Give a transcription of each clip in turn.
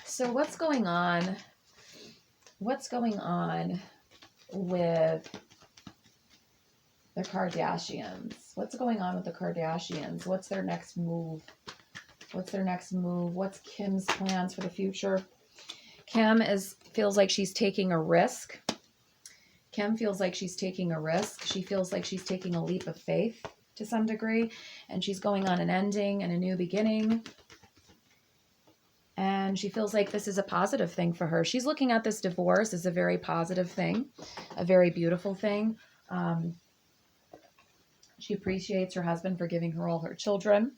So what's going on? What's going on with the Kardashians? What's going on with the Kardashians? What's their next move? What's their next move? What's Kim's plans for the future? Kim feels like she's taking a risk. Kim feels like she's taking a risk. She feels like she's taking a leap of faith to some degree, and she's going on an ending and a new beginning. And she feels like this is a positive thing for her. She's looking at this divorce as a very positive thing, a very beautiful thing. She appreciates her husband for giving her all her children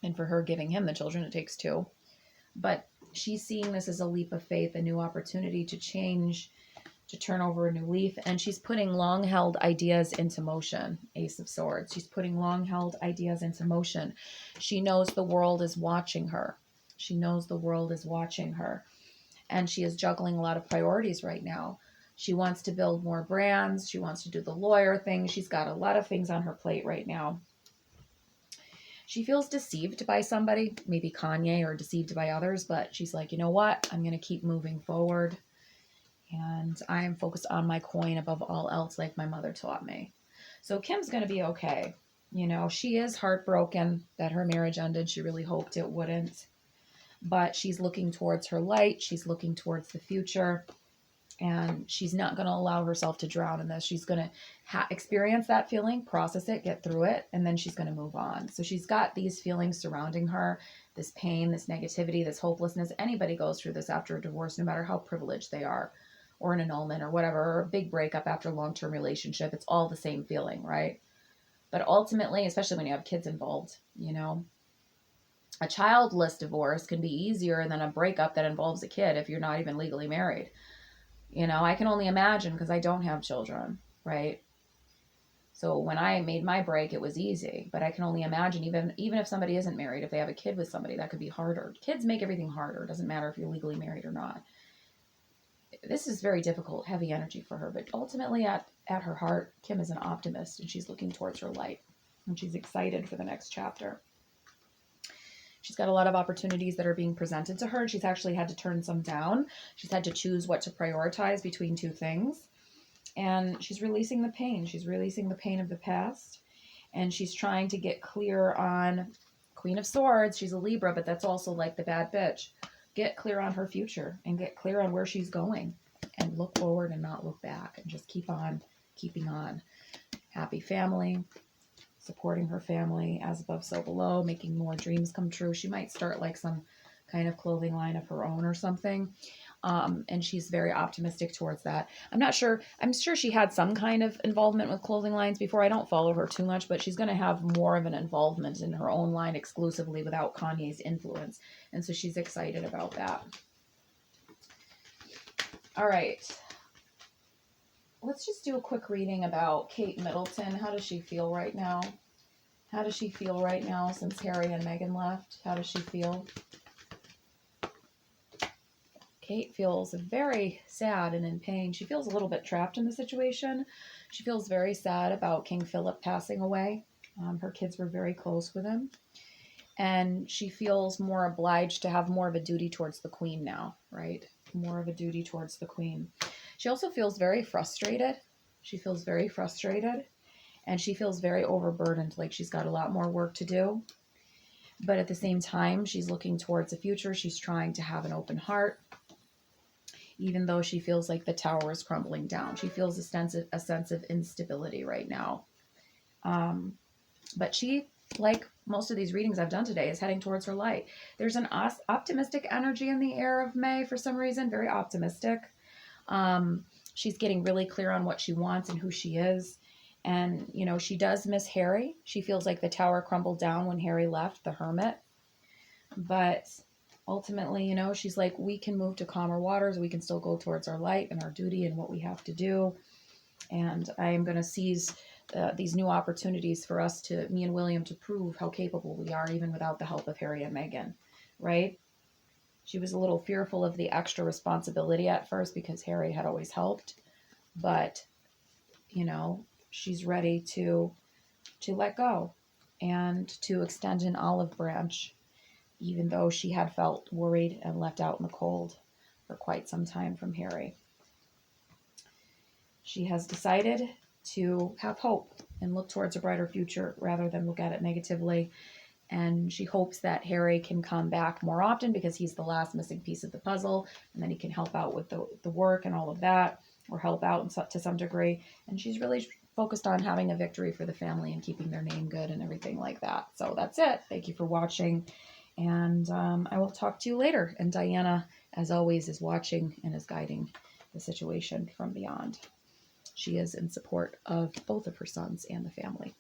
and for her giving him the children. It takes two. But she's seeing this as a leap of faith, a new opportunity to change, to turn over a new leaf. And she's putting long-held ideas into motion. Ace of Swords. She's putting long-held ideas into motion. She knows the world is watching her. She knows the world is watching her. And she is juggling a lot of priorities right now. She wants to build more brands. She wants to do the lawyer thing. She's got a lot of things on her plate right now. She feels deceived by somebody, maybe Kanye, or deceived by others, but she's like, you know what? I'm going to keep moving forward. And I am focused on my coin above all else, like my mother taught me. So Kim's going to be okay. You know, she is heartbroken that her marriage ended. She really hoped it wouldn't. But she's looking towards her light. She's looking towards the future. And she's not going to allow herself to drown in this. She's going to experience that feeling, process it, get through it, and then she's going to move on. So she's got these feelings surrounding her, this pain, this negativity, this hopelessness. Anybody goes through this after a divorce, no matter how privileged they are, or an annulment or whatever, or a big breakup after a long-term relationship. It's all the same feeling, right? But ultimately, especially when you have kids involved, you know, a childless divorce can be easier than a breakup that involves a kid if you're not even legally married. You know, I can only imagine because I don't have children, right? So when I made my break, it was easy. But I can only imagine, even if somebody isn't married, if they have a kid with somebody, that could be harder. Kids make everything harder. It doesn't matter if you're legally married or not. This is very difficult, heavy energy for her. But ultimately, at her heart, Kim is an optimist, and she's looking towards her light. And she's excited for the next chapter. She's got a lot of opportunities that are being presented to her. She's actually had to turn some down. She's had to choose what to prioritize between two things. And she's releasing the pain. She's releasing the pain of the past. And she's trying to get clear on Queen of Swords. She's a Libra, but that's also like the bad bitch. Get clear on her future and get clear on where she's going. And look forward and not look back. And just keep on keeping on. Happy family. Supporting her family, as above, so below, making more dreams come true. She might start like some kind of clothing line of her own or something. And she's very optimistic towards that. I'm sure she had some kind of involvement with clothing lines before. I don't follow her too much, but she's going to have more of an involvement in her own line exclusively without Kanye's influence. And so she's excited about that. All right. Let's just do a quick reading about Kate Middleton. How does she feel right now? How does she feel right now since Harry and Meghan left? How does she feel? Kate feels very sad and in pain. She feels a little bit trapped in the situation. She feels very sad about King Philip passing away. Her kids were very close with him. And she feels more obliged to have more of a duty towards the Queen now, right? More of a duty towards the Queen. She also feels very frustrated. She feels very frustrated. And she feels very overburdened, like she's got a lot more work to do. But at the same time, she's looking towards the future. She's trying to have an open heart, even though she feels like the tower is crumbling down. She feels a sense of instability right now. But she, like most of these readings I've done today, is heading towards her light. There's an optimistic energy in the air of May for some reason, very optimistic. She's getting really clear on what she wants and who she is. And, you know, she does miss Harry. She feels like the tower crumbled down when Harry left, the hermit. But ultimately, you know, she's like, we can move to calmer waters. We can still go towards our light and our duty and what we have to do. And I am going to seize these new opportunities for us me and William, to prove how capable we are, even without the help of Harry and Meghan, right? She was a little fearful of the extra responsibility at first because Harry had always helped. But, you know, she's ready to let go and to extend an olive branch even though she had felt worried and left out in the cold for quite some time from Harry. She has decided to have hope and look towards a brighter future rather than look at it negatively. And she hopes that Harry can come back more often because he's the last missing piece of the puzzle, and then he can help out with the work and all of that, or help out to some degree. And she's really focused on having a victory for the family and keeping their name good and everything like that. So that's it. Thank you for watching. And I will talk to you later. And Diana, as always, is watching and is guiding the situation from beyond. She is in support of both of her sons and the family.